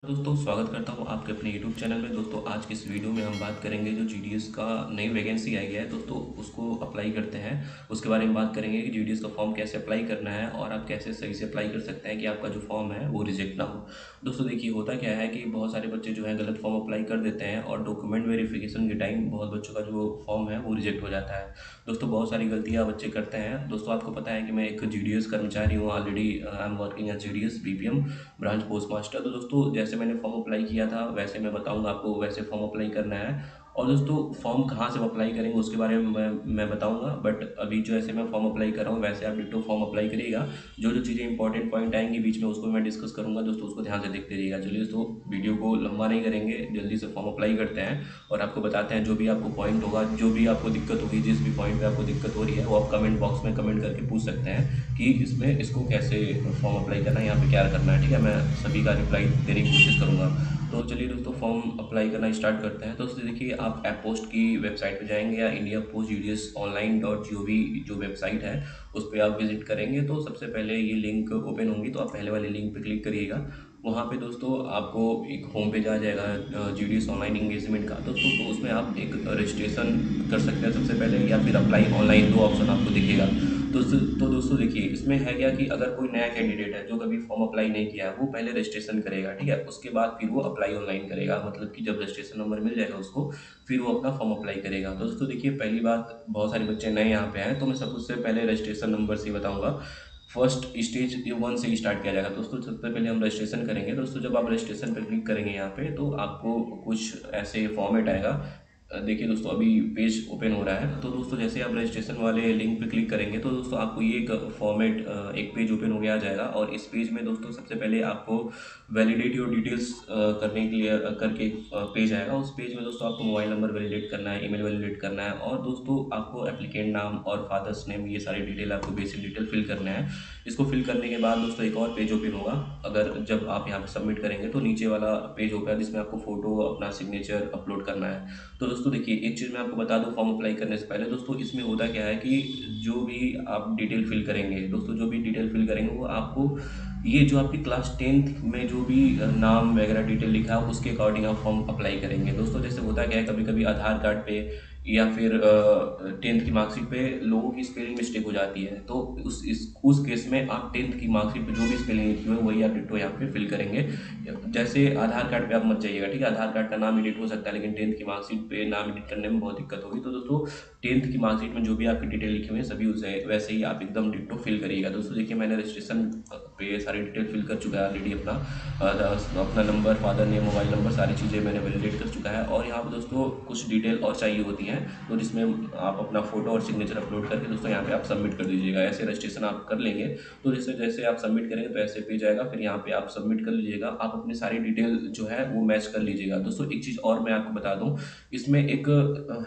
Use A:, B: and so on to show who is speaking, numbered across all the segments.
A: दोस्तों स्वागत करता हूँ आपके अपने YouTube चैनल में। दोस्तों आज की इस वीडियो में हम बात करेंगे जो जीडीएस का नई वैकेंसी आई है दोस्तों उसको अप्लाई करते हैं। उसके बारे में बात करेंगे कि जीडीएस का फॉर्म कैसे अप्लाई करना है और आप कैसे सही से अप्लाई कर सकते हैं कि आपका जो फॉर्म है वो रिजेक्ट ना हो। दोस्तों देखिए होता क्या है कि बहुत सारे बच्चे जो है गलत फॉर्म अप्लाई कर देते हैं और डॉक्यूमेंट वेरिफिकेशन के टाइम बहुत बच्चों का जो फॉर्म है वो रिजेक्ट हो जाता है। दोस्तों बहुत सारी गलतियाँ बच्चे करते हैं। दोस्तों आपको पता है कि मैं एक जीडीएस कर्मचारी हूँ, already I am working as GDS BPM branch post master. तो दोस्तों जैसे मैंने फॉर्म अप्लाई किया था वैसे मैं बताऊंगा आपको, वैसे फॉर्म अप्लाई करना है। और दोस्तों फॉर्म कहाँ से अप्लाई करेंगे उसके बारे में मैं बताऊंगा, बट अभी जो ऐसे मैं फॉर्म अप्लाई कर रहा हूँ वैसे आप डिटो फॉर्म अप्लाई करिएगा। जो जो चीज़ें इंपॉर्टेंट पॉइंट आएंगी बीच में उसको मैं डिस्कस करूंगा। दोस्तों उसको ध्यान से देखते रहिएगा। चलिए दोस्तों वीडियो को लंबा नहीं करेंगे, जल्दी से फॉर्म अप्लाई करते हैं और आपको बताते हैं जो भी आपको पॉइंट होगा, जो भी आपको दिक्कत होगी, जिस भी पॉइंट पे आपको दिक्कत हो रही है वो आप कमेंट बॉक्स में कमेंट करके पूछ सकते हैं कि इसमें इसको कैसे फॉर्म अप्लाई करना है, यहाँ पे क्या करना है। ठीक है, मैं सभी का रिप्लाई देने की कोशिश करूँगा। तो चलिए दोस्तों फॉर्म अप्लाई करना स्टार्ट करते हैं। दोस्तों देखिए आप ऐप पोस्ट की वेबसाइट पे जाएंगे या India post GDS online .gov जो वेबसाइट है उस पर आप विजिट करेंगे तो सबसे पहले ये लिंक ओपन होंगी, तो आप पहले वाले लिंक पे क्लिक करिएगा। वहाँ पे दोस्तों आपको एक होम पेज आ जाएगा जीडीएस ऑनलाइन इंगेजमेंट का। दोस्तों तो उसमें आप एक रजिस्ट्रेशन कर सकते हैं सबसे पहले, या फिर अप्लाई ऑनलाइन, दो ऑप्शन आपको दिखेगा। तो दोस्तों देखिए इसमें है क्या कि अगर कोई नया कैंडिडेट है जो कभी फॉर्म अप्लाई नहीं किया है वो पहले रजिस्ट्रेशन करेगा, ठीक है, उसके बाद फिर वो अप्लाई ऑनलाइन करेगा। मतलब कि जब रजिस्ट्रेशन नंबर मिल जाएगा उसको फिर वो अपना फॉर्म अप्लाई करेगा। दोस्तों देखिए पहली बात, बहुत सारे बच्चे नए यहाँ पे हैं तो मैं सबसे पहले रजिस्ट्रेशन नंबर से बताऊँगा। फर्स्ट स्टेज 1 से ही स्टार्ट किया जाएगा। दोस्तों सबसे पहले हम रजिस्ट्रेशन करेंगे। दोस्तों जब आप रजिस्ट्रेशन पर क्लिक करेंगे यहाँ पे तो आपको कुछ ऐसे फॉर्मेट आएगा। देखिए दोस्तों अभी पेज ओपन हो रहा है। तो दोस्तों जैसे आप रजिस्ट्रेशन वाले लिंक पे क्लिक करेंगे तो दोस्तों आपको ये एक फॉर्मेट, एक पेज ओपन हो गया आ जाएगा। और इस पेज में दोस्तों सबसे पहले आपको वैलिडेट योर डिटेल्स करने के लिए करके पेज आएगा। उस पेज में दोस्तों आपको मोबाइल नंबर वैलिडेट करना है, ईमेल वैलिडेट करना है, और दोस्तों आपको एप्लीकेंट नाम और फादर्स नेम, ये सारी डिटेल आपको बेसिक डिटेल फिल करना है। इसको फिल करने के बाद दोस्तों एक और पेज ओपन होगा। अगर जब आप यहाँ पे सबमिट करेंगे तो नीचे वाला पेज होगा जिसमें आपको फोटो, अपना सिग्नेचर अपलोड करना है। तो दोस्तों देखिए एक चीज़ मैं आपको बता दूं फॉर्म अप्लाई करने से पहले, दोस्तों इसमें होता क्या है कि जो भी आप डिटेल फिल करेंगे, दोस्तों जो भी डिटेल फिल करेंगे वो आपको ये जो आपकी क्लास 10th में जो भी नाम वगैरह डिटेल लिखा है उसके अकॉर्डिंग आप फॉर्म अप्लाई करेंगे। दोस्तों जैसे होता क्या है कभी कभी आधार कार्ड पे या फिर 10th की मार्कशीट पे लोगों की स्पेलिंग मिस्टेक हो जाती है, तो उस केस में आप 10th की मार्कशीट पे जो भी स्पेलिंग लिखी हुई है वही आप डिटो यहाँ पे फिल करेंगे। जैसे आधार कार्ड पे आप मत जाइएगा, ठीक है, आधार कार्ड का नाम एडिट हो सकता है लेकिन 10th की मार्कशीट पे नाम एडिट करने में बहुत दिक्कत होगी। तो दोस्तों 10th की मार्कशीट में जो भी आपकी डिटेल लिखी हुई है सभी उसे वैसे ही आप एकदम डिटो फिल करिएगा। दोस्तों देखिए मैंने रजिस्ट्रेशन पे सारी डिटेल फिल कर चुका है ऑलरेडी, अपना number, father name, mobile number, सारी चीज़ें मैंने वैलिडेट कर चुका है। और यहाँ पर दोस्तों कुछ डिटेल और चाहिए होती हैं तो जिसमें आप अपना फोटो और सिग्नेचर अपलोड करके दोस्तों यहाँ पे आप सबमिट कर दीजिएगा। ऐसे रजिस्ट्रेशन आप कर लेंगे तो जैसे जैसे आप सबमिट करेंगे तो ऐसे पेज आएगा, फिर यहाँ पे आप सबमिट कर लीजिएगा। आप अपनी सारी डिटेल जो है वो मैच कर लीजिएगा। दोस्तों एक चीज़ और मैं आपको बता दूँ, इसमें एक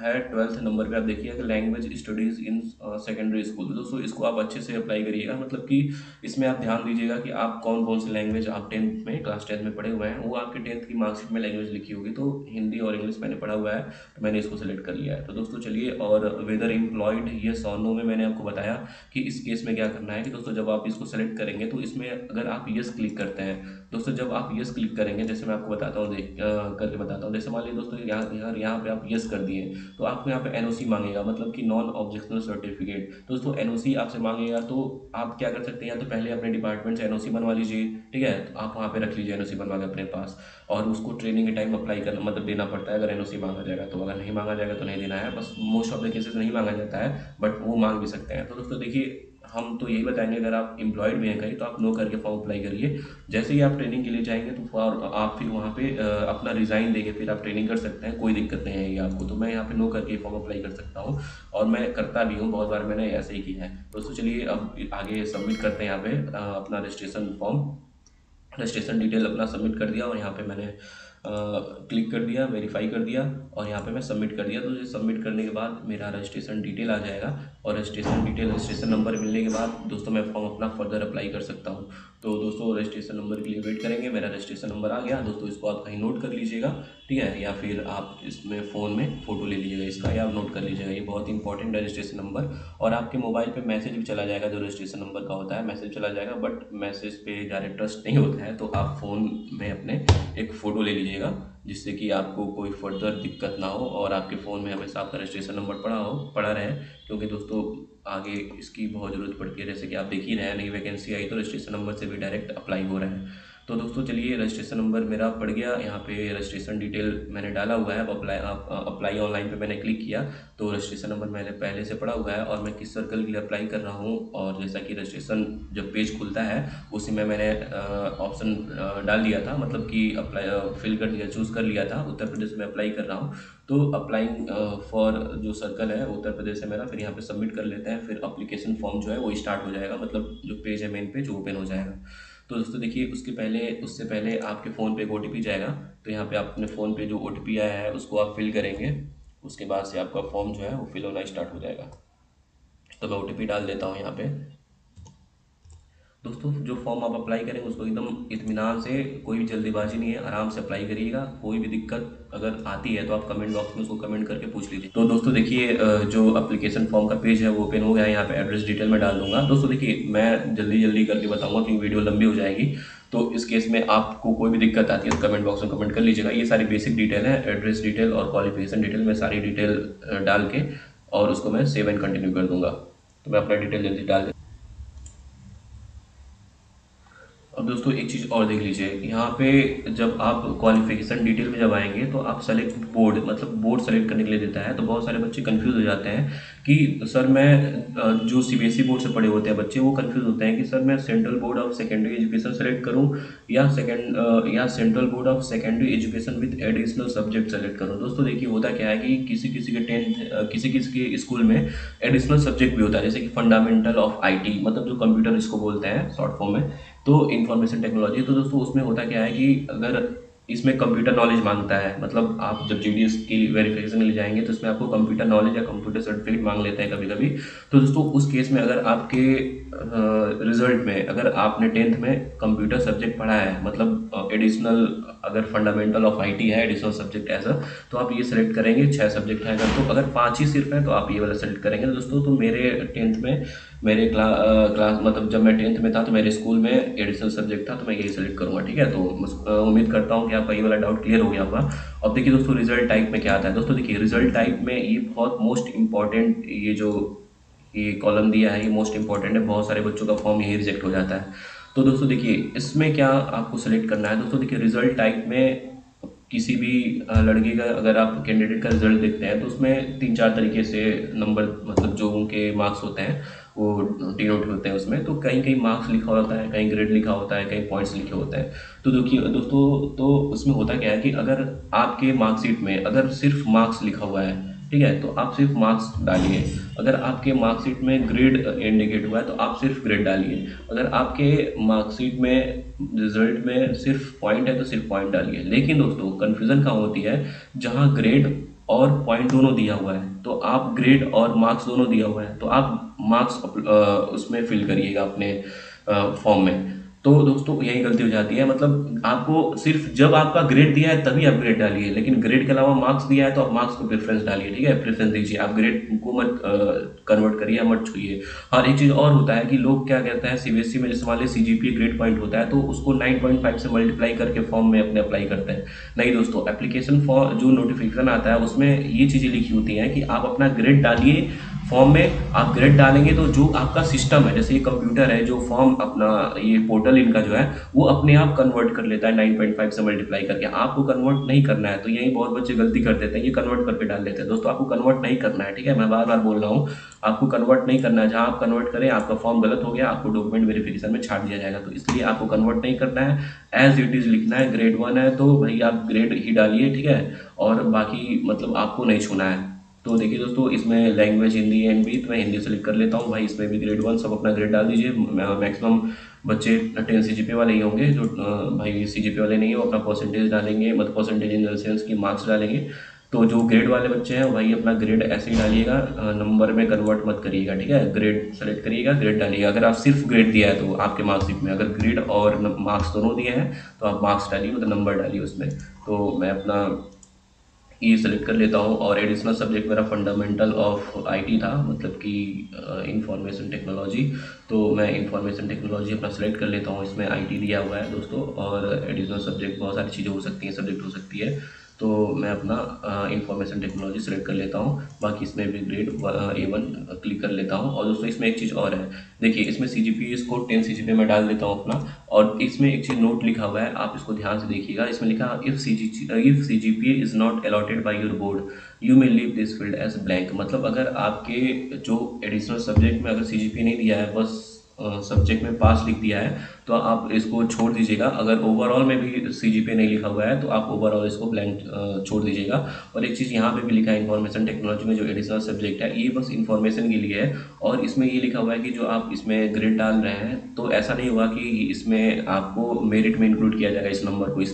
A: है 12th नंबर पे आप देखिए कि language studies in secondary school. दोस्तों इसको आप अच्छे से अप्लाई करिएगा। मतलब कि इसमें आप ध्यान दीजिएगा कि आप कौन कौन सी लैंग्वेज आप 10th में, क्लास 10 में पढ़े हुए हैं, वो आपके 10th की मार्कशीट में लैंग्वेज लिखी होगी। तो हिंदी और इंग्लिश मैंने पढ़ा हुआ है तो मैंने इसको सेलेक्ट कर लिया है। तो दोस्तों चलिए, और वेदर एम्प्लॉयड येस और नो में मैंने आपको बताया कि इस केस में क्या करना है कि दोस्तों जब आप इसको सेलेक्ट करेंगे तो इसमें अगर आप येस क्लिक करते हैं, दोस्तों जब आप येस क्लिक करेंगे, जैसे मैं आपको बताता हूँ, करके बताता हूँ। जैसे मान लीजिए दोस्तों यहाँ पे आप येस कर दिए तो आपको यहाँ पे एनओसी मांगेगा, मतलब कि नॉन ऑब्जेक्शनल सर्टिफिकेट। दोस्तों एनओसी आपसे मांगेगा तो आप क्या कर सकते हैं, या तो पहले अपने डिपार्टमेंट से एनओसी बनवा लीजिए, ठीक है, तो आप वहाँ पे रख लीजिए एनओसी बनवा के अपने पास, और उसको ट्रेनिंग के टाइम अप्लाई करना, मतलब देना पड़ता है अगर एनओसी मांगा जाएगा तो। अगर नहीं मांगा जाएगा तो नहीं देना है, बस मोस्ट ऑफ द केसेस नहीं मांगा जाता है, बट वो मांग भी सकते हैं। तो दोस्तों देखिए हम तो यही बताएंगे, अगर आप एम्प्लॉयड भी हैं कहीं तो आप नो करके फॉर्म अप्लाई करिए। जैसे ही आप ट्रेनिंग के लिए जाएंगे तो फॉर आप फिर वहाँ पे अपना रिज़ाइन देके फिर आप ट्रेनिंग कर सकते हैं, कोई दिक्कत नहीं आएगी आपको। तो मैं यहाँ पे नो करके फॉर्म अप्लाई कर सकता हूँ और मैं करता भी हूँ, बहुत बार मैंने ऐसे ही किया है। दोस्तों चलिए अब आगे सबमिट करते हैं यहाँ पे अपना रजिस्ट्रेशन फॉर्म। रजिस्ट्रेशन डिटेल अपना सबमिट कर दिया और यहाँ पे मैंने क्लिक कर दिया, वेरीफाई कर दिया और यहाँ पे मैं सबमिट कर दिया। तो ये सबमिट करने के बाद मेरा रजिस्ट्रेशन डिटेल आ जाएगा और रजिस्ट्रेशन डिटेल, रजिस्ट्रेशन नंबर मिलने के बाद दोस्तों मैं फॉर्म अपना फर्दर अप्लाई कर सकता हूँ। तो दोस्तों रजिस्ट्रेशन नंबर के लिए वेट करेंगे। मेरा रजिस्ट्रेशन नंबर आ गया दोस्तों, इसको आप कहीं नोट कर लीजिएगा, ठीक है, या फिर आप इसमें फ़ोन में फ़ोटो ले लीजिएगा इसका, या आप नोट कर लीजिएगा। ये बहुत इंपॉर्टेंट रजिस्ट्रेशन नंबर। और आपके मोबाइल पे मैसेज भी चला जाएगा, जो रजिस्ट्रेशन नंबर का होता है मैसेज चला जाएगा, बट मैसेज पे ज़्यादा ट्रस्ट नहीं होता है। तो आप फ़ोन में अपने एक फ़ोटो ले लीजिएगा, जिससे कि आपको कोई फर्दर दिक्कत ना हो और आपके फ़ोन में हमेशा आपका रजिस्ट्रेशन नंबर पड़ा रहे। क्योंकि दोस्तों आगे इसकी बहुत ज़रूरत पड़ती है, जैसे कि आप देख ही रहे हैं नई वैकेंसी आई तो रजिस्ट्रेशन नंबर से भी डायरेक्ट अप्लाई हो रहा है। तो दोस्तों चलिए, रजिस्ट्रेशन नंबर मेरा पड़ गया, यहाँ पे रजिस्ट्रेशन डिटेल मैंने डाला हुआ है। अब अप्लाई ऑनलाइन पे मैंने क्लिक किया तो रजिस्ट्रेशन नंबर मैंने पहले से पड़ा हुआ है और मैं किस सर्कल के लिए अप्लाई कर रहा हूँ। और जैसा कि रजिस्ट्रेशन जब पेज खुलता है उसी में मैंने ऑप्शन डाल दिया था, मतलब कि अप्लाई फिल कर दिया, चूज़ कर लिया था उत्तर प्रदेश में अप्लाई कर रहा हूँ। तो अप्लाइंग फॉर जो सर्कल है उत्तर प्रदेश है मेरा, फिर यहाँ पे सबमिट कर लेते हैं, फिर अप्लीकेशन फॉर्म जो है वो स्टार्ट हो जाएगा, मतलब जो पेज है मेन पेज वो ओपन हो जाएगा। तो दोस्तों देखिए, उससे पहले आपके फ़ोन पे एक OTP जाएगा। तो यहाँ पे आप अपने फ़ोन पे जो OTP आया है उसको आप फिल करेंगे, उसके बाद से आपका फॉर्म जो है वो फिल होना स्टार्ट हो जाएगा। तो मैं OTP डाल देता हूँ यहाँ पे। दोस्तों जो फॉर्म आप अप्लाई करेंगे उसको एकदम इत्मीनान से, कोई भी जल्दीबाजी नहीं है, आराम से अप्लाई करिएगा। कोई भी दिक्कत अगर आती है तो आप कमेंट बॉक्स में उसको कमेंट करके पूछ लीजिए। तो दोस्तों देखिए, जो एप्लीकेशन फॉर्म का पेज है वो ओपन हो गया है। यहाँ पे एड्रेस डिटेल में डाल दूंगा। दोस्तों देखिए, मैं जल्दी करके बताऊंगा क्योंकि वीडियो लंबी हो जाएगी। तो इस केस में आपको कोई भी दिक्कत आती है तो कमेंट बॉक्स में कमेंट कर लीजिएगा। ये सारी बेसिक डिटेल है, एड्रेस डिटेल और क्वालिफिकेशन डिटेल में सारी डिटेल डाल के और उसको मैं सेव एंड कंटिन्यू कर दूंगा। तो मैं अपना डिटेल जल्दी डाल। अब दोस्तों एक चीज़ और देख लीजिए, यहाँ पे जब आप क्वालिफिकेशन डिटेल में जब आएंगे तो आप सेलेक्ट बोर्ड, मतलब बोर्ड सेलेक्ट करने के लिए देता है। तो बहुत सारे बच्चे कंफ्यूज हो जाते हैं कि सर मैं जो CBSE बोर्ड से पढ़े होते हैं बच्चे, वो कंफ्यूज होते हैं कि सर मैं central board of secondary education select करूँ या central board of secondary education with additional subject select करूँ। दोस्तों देखिए, होता क्या है कि किसी किसी के 10th किसी किसी के स्कूल में एडिशनल सब्जेक्ट भी होता है, जैसे कि फंडामेंटल ऑफ IT, मतलब जो कंप्यूटर इसको बोलते हैं शॉर्ट फॉर्म में, तो इंफॉर्मेशन टेक्नोलॉजी। तो दोस्तों उसमें होता क्या है कि अगर इसमें कंप्यूटर नॉलेज मांगता है, मतलब आप जब GDS की वेरिफिकेशन के लिए जाएंगे तो इसमें आपको कंप्यूटर नॉलेज या कंप्यूटर सर्टिफिकेट मांग लेते हैं कभी कभी। तो दोस्तों उस केस में अगर आपके रिजल्ट में अगर आपने 10th में कंप्यूटर सब्जेक्ट पढ़ा है, मतलब एडिशनल अगर फंडामेंटल ऑफ IT है एडिशनल सब्जेक्ट ऐसा, तो आप ये सेलेक्ट करेंगे। 6 सब्जेक्ट है अगर, तो अगर 5 ही सिर्फ है तो आप ये वाला सेलेक्ट करेंगे। दोस्तों तो मेरे 10th में मेरे क्लास मतलब जब मैं 10th में था तो मेरे स्कूल में एडिशनल सब्जेक्ट था, तो मैं यही सेलेक्ट करूँगा, ठीक है। तो उम्मीद करता हूँ कि आपका ये वाला डाउट क्लियर हो गया होगा। अब देखिए दोस्तों, रिजल्ट टाइप में क्या आता है। दोस्तों देखिए, रिजल्ट टाइप में ये बहुत मोस्ट इंपॉर्टेंट, ये कॉलम दिया है ये मोस्ट इंपॉर्टेंट है। बहुत सारे बच्चों का फॉर्म यही रिजेक्ट हो जाता है। तो दोस्तों देखिए, इसमें क्या आपको सेलेक्ट करना है। दोस्तों देखिए, रिजल्ट टाइप में किसी भी लड़के का अगर आप कैंडिडेट का रिजल्ट देखते हैं तो उसमें 3-4 तरीके से नंबर, मतलब जो उनके मार्क्स होते हैं वो डिनोट होते हैं उसमें। तो कहीं कहीं मार्क्स लिखा होता है, कहीं ग्रेड लिखा होता है, कहीं पॉइंट्स लिखे होते हैं। तो देखिए दोस्तों, तो उसमें होता क्या है कि अगर आपके मार्कशीट में अगर सिर्फ मार्क्स लिखा हुआ है, ठीक है, तो आप सिर्फ मार्क्स डालिए। अगर आपके मार्कशीट में ग्रेड इंडिकेट हुआ है तो आप सिर्फ ग्रेड डालिए। अगर आपके मार्कशीट में रिजल्ट में सिर्फ पॉइंट है तो सिर्फ पॉइंट डालिए। लेकिन दोस्तों कन्फ्यूज़न कहाँ होती है, जहाँ ग्रेड और पॉइंट दोनों दिया हुआ है तो आप ग्रेड और मार्क्स दोनों दिया हुआ है तो आप मार्क्स उसमें फिल करिएगा अपने फॉर्म में। तो दोस्तों यही गलती हो जाती है, मतलब आपको सिर्फ जब आपका ग्रेड दिया है तभी आप ग्रेड डालिए, लेकिन ग्रेड के अलावा मार्क्स दिया है तो आप मार्क्स को प्रेफरेंस डालिए, ठीक है, प्रेफरेंस दीजिए। आप ग्रेड को मत कन्वर्ट करिए, मत छूइए। और एक चीज़ और होता है कि लोग क्या कहते हैं, CBSE में जैसे मान लीजिए CGPA ग्रेड पॉइंट होता है तो उसको 9.5 से मल्टीप्लाई करके फॉर्म में अपने अप्लाई करते हैं। नहीं दोस्तों, एप्लीकेशन फॉर्म जो नोटिफिकेशन आता है उसमें ये चीज़ें लिखी होती हैं कि आप अपना ग्रेड डालिए फॉर्म में। आप ग्रेड डालेंगे तो जो आपका सिस्टम है, जैसे ये कंप्यूटर है, जो फॉर्म अपना ये पोर्टल इनका जो है वो अपने आप कन्वर्ट कर लेता है 9.5 से मल्टीप्लाई करके। आपको कन्वर्ट नहीं करना है। तो यही बहुत बच्चे गलती कर देते हैं, ये कन्वर्ट करके डाल देते हैं। दोस्तों आपको कन्वर्ट नहीं करना है, ठीक है, मैं बार बार बोल रहा हूँ, आपको कन्वर्ट नहीं करना है। जहाँ आप कन्वर्ट करें आपका फॉर्म गलत हो गया, आपको डॉक्यूमेंट वेरिफिकेशन में छाट दिया जाएगा। तो इसलिए आपको कन्वर्ट नहीं करना है, एज इट इज़ लिखना है। ग्रेड 1 है तो भाई आप ग्रेड ही डालिए, ठीक है, और बाकी मतलब आपको नहीं छूना है। तो देखिए दोस्तों, इसमें लैंग्वेज हिंदी एंड भी, तो मैं हिंदी सेलेक्ट कर लेता हूँ भाई। इसमें भी ग्रेड 1 सब अपना ग्रेड डाल दीजिए। मैक्सिमम बच्चे 10 CGPA वाले ही होंगे, जो भाई CGPA वाले नहीं है वो अपना परसेंटेज डालेंगे, मतलब परसेंटेज इन द सेंस की मार्क्स डालेंगे। तो जो ग्रेड वाले बच्चे हैं भाई अपना ग्रेड ऐसे ही डालिएगा, नंबर में कन्वर्ट मत करिएगा, ठीक है। ग्रेड सेलेक्ट करिएगा, ग्रेड डालिएगा। अगर आप सिर्फ ग्रेड दिया है तो आपके मार्कशीट में अगर ग्रेड और मार्क्स दोनों दिए हैं तो आप मार्क्स डालिए, मतलब नंबर डालिए उसमें। तो मैं अपना ये सेलेक्ट कर लेता हूँ। और एडिशनल सब्जेक्ट मेरा फंडामेंटल ऑफ आईटी था, मतलब कि इंफॉर्मेशन टेक्नोलॉजी। तो मैं इंफॉर्मेशन टेक्नोलॉजी अपना सेलेक्ट कर लेता हूँ। इसमें आईटी दिया हुआ है दोस्तों, और एडिशनल सब्जेक्ट बहुत सारी चीज़ें हो सकती हैं, सब्जेक्ट हो सकती है। तो मैं अपना इंफॉर्मेशन टेक्नोलॉजी सेलेक्ट कर लेता हूँ। बाकी इसमें भी ग्रेड A1 क्लिक कर लेता हूँ। और दोस्तों इसमें एक चीज़ और है, देखिए इसमें CGPA स्कोर 10 CGPA में डाल देता हूँ अपना। और इसमें एक चीज़ नोट लिखा हुआ है, आप इसको ध्यान से देखिएगा। इसमें लिखा if CGPA is not allotted by your board you may leave this field as blank. मतलब अगर आपके जो एडिशनल सब्जेक्ट में अगर CGPA नहीं दिया है, बस सब्जेक्ट में पास लिख दिया है, तो आप इसको छोड़ दीजिएगा। अगर ओवरऑल में भी CGPA नहीं लिखा हुआ है तो आप ओवरऑल इसको ब्लैंक छोड़ दीजिएगा। और एक चीज़ यहाँ पे भी लिखा है, इंफॉर्मेशन टेक्नोलॉजी में जो एडिशनल सब्जेक्ट है ये बस इंफॉर्मेशन के लिए है। और इसमें ये लिखा हुआ है कि जो आप इसमें ग्रेड डाल रहे हैं तो ऐसा नहीं होगा कि इसमें आपको मेरिट में इंक्लूड किया जाएगा। इस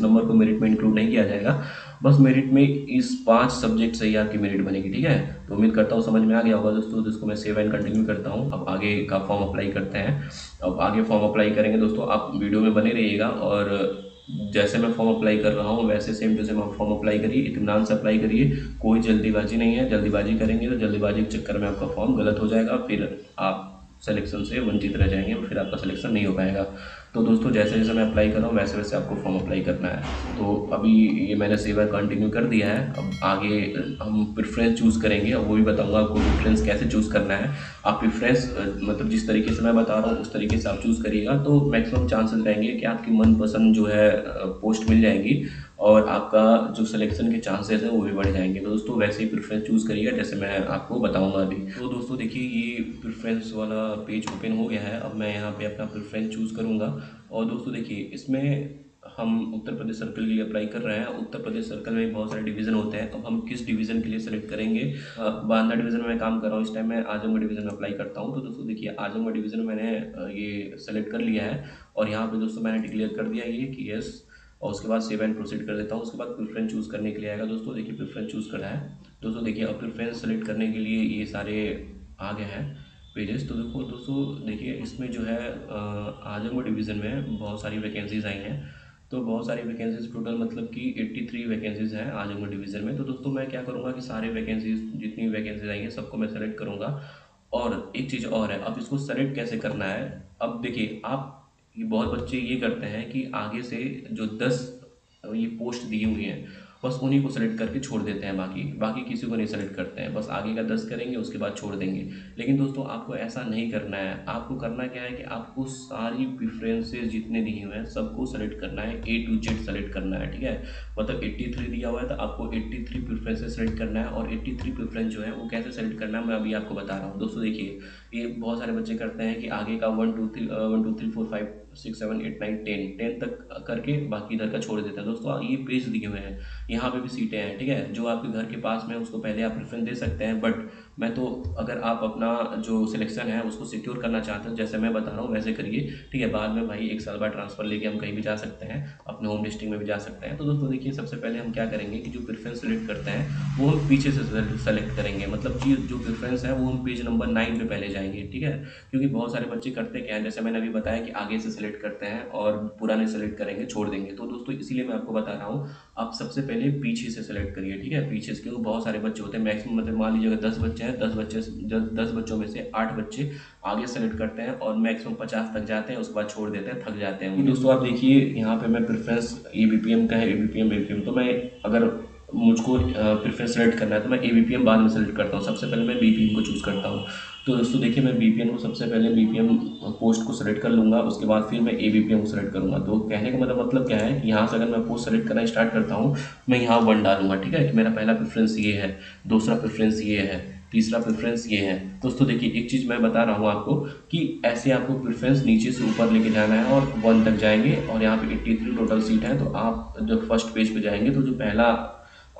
A: नंबर को मेरिट में इंक्लूड नहीं किया जाएगा। बस मेरिट में इस 5 सब्जेक्ट से ही आपकी मेरिट बनेगी, ठीक है। तो उम्मीद करता हूँ समझ में आ गया होगा दोस्तों। तो इसको मैं सेव एंड कंटिन्यू करता हूँ। अब आगे का फॉर्म अप्लाई करते हैं। अब आगे फॉर्म अप्लाई करेंगे दोस्तों, आप वीडियो में बने रहिएगा। और जैसे मैं फॉर्म अप्लाई कर रहा हूँ वैसे सेम टू सेम आप फॉर्म अप्लाई करिए, इत्मीनान से अप्लाई करिए। कोई जल्दीबाजी नहीं है, जल्दीबाजी करेंगे तो जल्दीबाजी के चक्कर में आपका फॉर्म गलत हो जाएगा, फिर आप सिलेक्शन से वंचित रह जाएंगे, फिर आपका सिलेक्शन नहीं हो पाएगा। तो दोस्तों जैसे जैसे मैं अप्लाई कर रहा हूँ वैसे वैसे आपको फॉर्म अप्लाई करना है। तो अभी ये मैंने सेव एंड कंटिन्यू कर दिया है। अब आगे हम प्रेफरेंस चूज़ करेंगे, और वो भी बताऊंगा आपको प्रेफरेंस कैसे चूज़ करना है। आप प्रेफरेंस मतलब जिस तरीके से मैं बता रहा हूँ उस तरीके से आप चूज़ करिएगा, तो मैक्सिमम चांसेस रहेंगे कि आपकी मनपसंद जो है पोस्ट मिल जाएगी, और आपका जो सिलेक्शन के चांसेस हैं वो भी बढ़ जाएंगे। तो दोस्तों वैसे ही प्रेफरेंस चूज़ करिएगा जैसे मैं आपको बताऊंगा अभी। तो दोस्तों देखिए ये प्रेफरेंस वाला पेज ओपन हो गया है। अब मैं यहाँ पे अपना प्रेफरेंस चूज़ करूँगा। और दोस्तों देखिए इसमें हम उत्तर प्रदेश सर्कल के लिए अप्लाई कर रहे हैं। उत्तर प्रदेश सर्कल में बहुत सारे डिवीज़न होते हैं। अब हम किस डिवीज़न के लिए सेलेक्ट करेंगे, बांदा डिवीज़न में मैं काम कर रहा हूँ इस टाइम। मैं आजमगढ़ डिवीज़न में अप्लाई करता हूँ। तो दोस्तों देखिए आजमगढ़ डिवीज़न में मैंने ये सेलेक्ट कर लिया है। और यहाँ पे दोस्तों मैंने डिक्लेयर कर दिया ये कि यस, और उसके बाद सेव एंड प्रोसीड कर देता हूँ। उसके बाद प्रेफरेंस चूज़ करने के लिए आएगा दोस्तों। देखिए प्रेफरेंस चूज़ करा है दोस्तों। देखिए अब प्रेफरेंस सेलेक्ट करने के लिए ये सारे आ गए हैं पेजेस। तो देखो दोस्तों, देखिए इसमें जो है आजमगढ़ डिवीज़न में बहुत सारी वैकेंसीज़ आई हैं। तो बहुत सारी वैकेंसीज टोटल मतलब कि 83 वैकेंसीज़ हैं आजमगढ़ डिवीज़न में। तो दोस्तों मैं क्या करूँगा कि सारे वैकेंसीज जितनी वैकेंसीज आई हैं सबको मैं सेलेक्ट करूँगा। और एक चीज़ और है, अब इसको सेलेक्ट कैसे करना है। अब देखिए आप, ये बहुत बच्चे ये करते हैं कि आगे से जो 10 ये पोस्ट दी हुई हैं बस उन्हीं को सेलेक्ट करके छोड़ देते हैं, बाकी बाकी किसी को नहीं सेलेक्ट करते हैं। बस आगे का 10 करेंगे उसके बाद छोड़ देंगे। लेकिन दोस्तों आपको ऐसा नहीं करना है। आपको करना क्या है कि आपको सारी प्रेफरेंसेस जितने दिए हुए हैं सबको सेलेक्ट करना है, A to Z सेलेक्ट करना है, ठीक है। मतलब 83 दिया हुआ है तो आपको 83 प्रेफरेंसेस सेलेक्ट करना है। और 83 प्रेफरेंस जो है वो कैसे सेलेक्ट करना है मैं अभी आपको बता रहा हूँ दोस्तों। देखिए ये बहुत सारे बच्चे करते हैं कि आगे का 1 2 3 4 5 6 7 8 9 10 तक करके बाकी इधर का छोड़ देते हैं। दोस्तों ये पेज दिए हुए हैं, यहाँ पे भी सीटें हैं, ठीक है। जो आपके घर के पास में है उसको पहले आप प्रेफरेंस दे सकते हैं। बट मैं तो, अगर आप अपना जो सिलेक्शन है उसको सिक्योर करना चाहते हैं जैसे मैं बता रहा हूँ वैसे करिए, ठीक है। बाद में भाई 1 साल बाद ट्रांसफ़र लेके हम कहीं भी जा सकते हैं, अपने होम डिस्ट्रिक्ट में भी जा सकते हैं। तो दोस्तों देखिए सबसे पहले हम क्या करेंगे कि जो प्रेफरेंस सेलेक्ट करते हैं वो हम पीछे से सेलेक्ट करेंगे। मतलब कि जो प्रेफरेंस है वो हम पेज नंबर 9 पे पहले जाएंगे, ठीक है। क्योंकि बहुत सारे बच्चे करते क्या है, जैसे मैंने अभी बताया कि आगे से सेलेक्ट करते हैं और पुराने सेलेक्ट करेंगे, छोड़ देंगे। तो दोस्तों इसीलिए मैं आपको बता रहा हूँ आप सबसे पहले पीछे से सेलेक्ट करिए, ठीक है। पीछे से, क्योंकि बहुत सारे बच्चे होते हैं, मैक्सिमम मतलब मान लीजिए अगर 10 बच्चे हैं, 10 बच्चों में से 8 बच्चे आगे सेलेक्ट करते हैं और मैक्सिमम 50 तक जाते हैं, उसके बाद छोड़ देते हैं, थक जाते हैं। दोस्तों आप देखिए यहाँ पे मैं प्रेफरेंस ABPM का है, ABPM तो मैं, अगर मुझको प्रेफरेंस सेलेक्ट करना है तो मैं ABPM बाद में सेलेक्ट करता हूँ। सबसे पहले मैं BPM को चूज़ करता हूँ। तो दोस्तों देखिए मैं BPM को सबसे पहले BPM पोस्ट को सेलेक्ट कर लूँगा, उसके बाद फिर मैं ABPM को सेलेक्ट करूँगा। तो कहने का मतलब क्या है कि यहाँ से अगर मैं पोस्ट सेलेक्ट करना स्टार्ट करता हूँ मैं यहाँ 1 डालूंगा, ठीक है, कि मेरा पहला प्रेफरेंस ये है, दूसरा प्रेफरेंस ये है, तीसरा प्रेफरेंस ये है। दोस्तों देखिए एक चीज़ मैं बता रहा हूँ आपको कि ऐसे आपको प्रेफरेंस नीचे से ऊपर लेके जाना है और 1 तक जाएंगे। और यहाँ पे 83 टोटल सीट है। तो आप जब फर्स्ट पेज पे जाएंगे तो जो पहला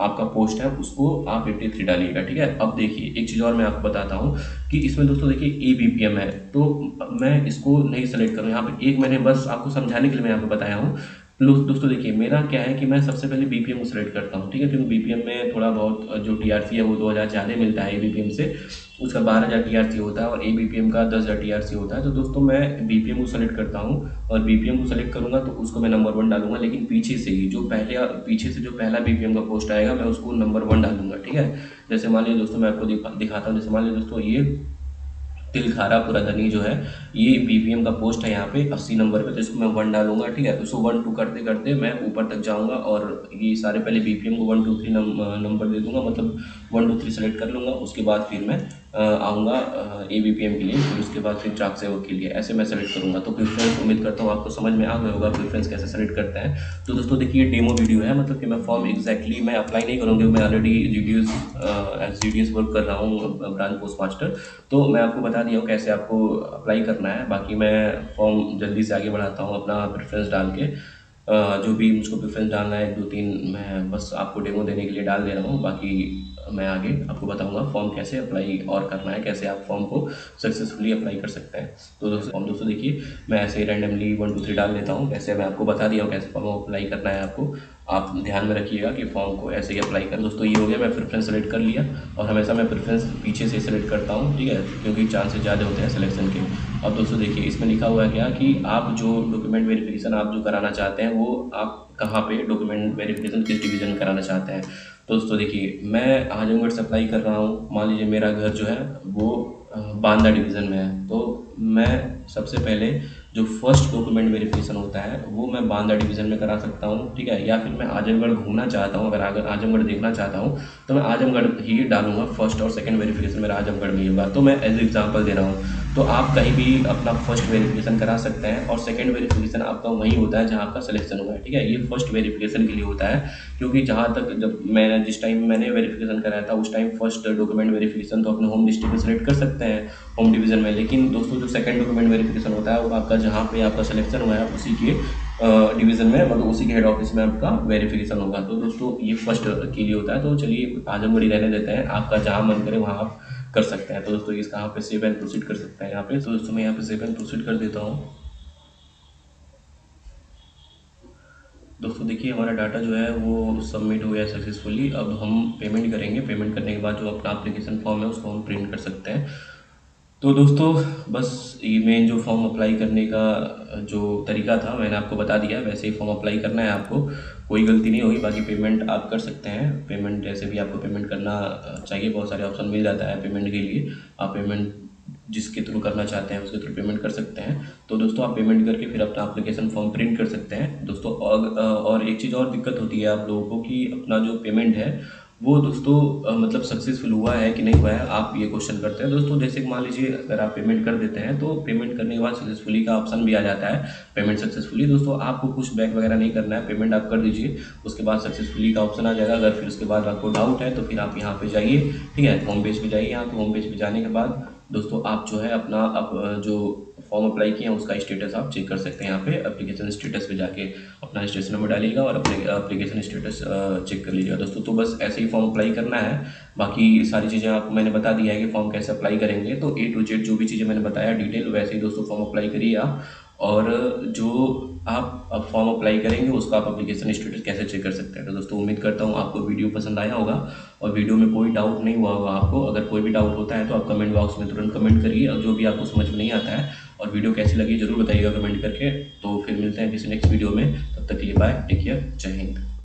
A: आपका पोस्ट है उसको आप 83 डालिएगा, ठीक है। अब देखिए एक चीज़ और मैं आपको बताता हूँ कि इसमें दोस्तों देखिए ABPM है, तो मैं इसको नहीं सेलेक्ट करूँ यहाँ पे। एक मैंने बस आपको समझाने के लिए मैं यहाँ पे बताया हूँ। दोस्तों देखिए मेरा क्या है कि मैं सबसे पहले BPM को सेलेक्ट करता हूँ, ठीक है, क्योंकि BPM में थोड़ा बहुत जो TRC है वो 2000 ज़्यादा मिलता है ABPM से। उसका 12,000 TRC होता है और ABPM का 10,000 TRC होता है। तो दोस्तों मैं BPM को सेलेक्ट करता हूँ और BPM को सेलेक्ट करूँगा तो उसको मैं नंबर 1 डालूंगा, लेकिन पीछे से ही जो पीछे से जो पहला BPM का पोस्ट आएगा मैं उसको नंबर 1 डालूंगा, ठीक है। जैसे मान लीजिए दोस्तों मैं आपको दिखाता हूँ। जैसे मान लीजिए दोस्तों ये तिलखारा पुराधनी जो है ये BPM का पोस्ट है यहाँ पे 80 नंबर पे, तो इसको मैं 1 डालूंगा, ठीक है। उसको 1 2 करते करते मैं ऊपर तक जाऊंगा और ये सारे पहले BPM को 1 2 3 नंबर दे दूंगा, मतलब 1 2 3 सेलेक्ट कर लूँगा। उसके बाद फिर मैं आऊँगा ABPM के लिए, फिर उसके बाद फिर चाक सेवक के लिए, ऐसे मैं सेलेक्ट करूँगा। तो प्रेफरेंस उम्मीद करता हूँ आपको समझ में आ गया होगा प्रेफरेंस कैसे सेलेक्ट करते हैं। तो दोस्तों देखिए ये डेमो वीडियो है, मतलब कि मैं फॉर्म एग्जैक्टली मैं अप्लाई नहीं करूँगी, मैं ऑलरेडी GDS वर्क कर रहा हूँ ब्रांच पोस्ट मास्टर। तो मैं आपको बता दिया हूँ कैसे आपको अप्लाई करना है। बाकी मैं फॉर्म जल्दी से आगे बढ़ाता हूँ अपना प्रेफरेंस डाल के। जो भी मुझको प्रेफरेंस डालना है 2-3 मैं बस आपको डेमो देने के लिए डाल दे रहा हूँ। बाकी मैं आगे आपको बताऊंगा फॉर्म कैसे अप्लाई और करना है, कैसे आप फॉर्म को सक्सेसफुली अप्लाई कर सकते हैं। तो दोस्तों देखिए मैं ऐसे ही रैंडमली 1 2 3 डाल देता हूँ। वैसे मैं आपको बता दिया हूँ कैसे फॉर्म अप्लाई करना है आपको। आप ध्यान में रखिएगा कि फॉर्म को ऐसे ही अप्लाई करें। दोस्तों ये हो गया, मैं प्रेफरेंस सेलेक्ट कर लिया और हमेशा मैं प्रेफरेंस पीछे से सेलेक्ट करता हूँ, ठीक है, क्योंकि चांसेस ज़्यादा होते हैं सिलेक्शन के। अब दोस्तों देखिए इसमें लिखा हुआ है क्या कि आप जो डॉक्यूमेंट वेरिफिकेशन आप जो कराना चाहते हैं वो आप कहाँ पे डॉक्यूमेंट वेरिफिकेशन किस डिवीज़न में कराना चाहते हैं। तो दोस्तों देखिए मैं आजमगढ़ से अप्लाई कर रहा हूँ। मान लीजिए मेरा घर जो है वो बांदा डिवीज़न में है, तो मैं सबसे पहले जो फर्स्ट डॉक्यूमेंट वेरिफिकेशन होता है वो मैं बांदा डिवीज़न में करा सकता हूँ, ठीक है। या फिर मैं आजमगढ़ घूमना चाहता हूँ, अगर आजमगढ़ देखना चाहता हूँ तो मैं आजमगढ़ ही डालूंगा। फर्स्ट और सेकंड वेरिफिकेशन मेरा आजमगढ़ में ही होगा। तो मैं एज एग्जांपल दे रहा हूँ। तो आप कहीं भी अपना फर्स्ट वेरिफिकेशन करा सकते हैं और सेकंड वेरिफिकेशन आपका वहीं होता है जहाँ आपका सिलेक्शन हुआ है, ठीक है। ये फर्स्ट वेरिफिकेशन के लिए होता है, क्योंकि जहाँ तक जब मैंने जिस टाइम मैंने वेरिफिकेशन कराया था उस टाइम फर्स्ट डॉक्यूमेंट वेरिफिकेशन तो अपने होम डिस्ट्रिक्ट में सेलेक्ट कर सकते हैं, होम डिवीज़न में। लेकिन दोस्तों जो सेकंड डॉक्यूमेंट वेरिफिकेशन होता है वो आपका जहाँ पे आपका सिलेक्शन हुआ है उसी के डिवीज़न में, मतलब उसी के हेड ऑफिस में आपका वेरिफिकेशन होगा। तो दोस्तों ये फर्स्ट के लिए होता है। तो चलिए आजमगढ़ ही रहने देते हैं, आपका जहाँ मन करे वहाँ आप कर सकते हैं। तो दोस्तों इस कहाँ पे सेव एंड प्रोसीड कर सकते हैं यहाँ पे। तो दोस्तों मैं यहाँ पे सेव एंड प्रोसीड कर देता हूँ। दोस्तों देखिए हमारा डाटा जो है वो सबमिट हो गया सक्सेसफुली। अब हम पेमेंट करेंगे। पेमेंट करने के बाद जो अपना एप्लीकेशन फॉर्म है उसको हम प्रिंट कर सकते हैं। तो दोस्तों बस ये मेन जो फॉर्म अप्लाई करने का जो तरीका था मैंने आपको बता दिया, वैसे ही फॉर्म अप्लाई करना है आपको, कोई गलती नहीं होगी। बाकी पेमेंट आप कर सकते हैं। पेमेंट जैसे भी आपको पेमेंट करना चाहिए, बहुत सारे ऑप्शन मिल जाता है पेमेंट के लिए। आप पेमेंट जिसके थ्रू करना चाहते हैं उसके थ्रू पेमेंट कर सकते हैं। तो दोस्तों आप पेमेंट करके फिर अपना एप्लीकेशन फॉर्म प्रिंट कर सकते हैं दोस्तों। और एक चीज़ और दिक्कत होती है आप लोगों को कि अपना जो पेमेंट है वो दोस्तों मतलब सक्सेसफुल हुआ है कि नहीं हुआ है, आप ये क्वेश्चन करते हैं दोस्तों। जैसे मान लीजिए अगर आप पेमेंट कर देते हैं तो पेमेंट करने के बाद सक्सेसफुली का ऑप्शन भी आ जाता है, पेमेंट सक्सेसफुली। दोस्तों आपको कुछ बैक वगैरह नहीं करना है, पेमेंट आप कर दीजिए, उसके बाद सक्सेसफुली का ऑप्शन आ जाएगा। अगर फिर उसके बाद आपको डाउट है तो फिर आप यहाँ पे जाइए, ठीक है, होम पेज पे जाइए। यहाँ पे होम पेज पे जाने के बाद दोस्तों आप जो है अपना जो फॉर्म अप्लाई किए हैं उसका स्टेटस आप चेक कर सकते हैं। यहाँ पे एप्लीकेशन स्टेटस पे जाके अपना रजिस्ट्रेशन नंबर डालिएगा और अपने एप्लीकेशन स्टेटस चेक कर लीजिएगा दोस्तों। तो बस ऐसे ही फॉर्म अप्लाई करना है। बाकी सारी चीज़ें आपको मैंने बता दिया है कि फॉर्म कैसे अप्लाई करेंगे। तो A to Z जो भी चीज़ें मैंने बताया डिटेल, वैसे ही दोस्तों फॉर्म अप्लाई करिए आप। और जो आप अब फॉर्म अप्लाई करेंगे उसका आप एप्लीकेशन स्टेटस कैसे चेक कर सकते हैं। तो दोस्तों उम्मीद करता हूँ आपको वीडियो पसंद आया होगा और वीडियो में कोई डाउट नहीं हुआ होगा आपको। अगर कोई भी डाउट होता है तो आप कमेंट बॉक्स में तुरंत कमेंट करिए, और जो भी आपको समझ में नहीं आता है और वीडियो कैसी लगी जरूर बताइएगा कमेंट करके। तो फिर मिलते हैं किसी नेक्स्ट वीडियो में, तब तक के लिए बाय, टेक केयर, जय हिंद।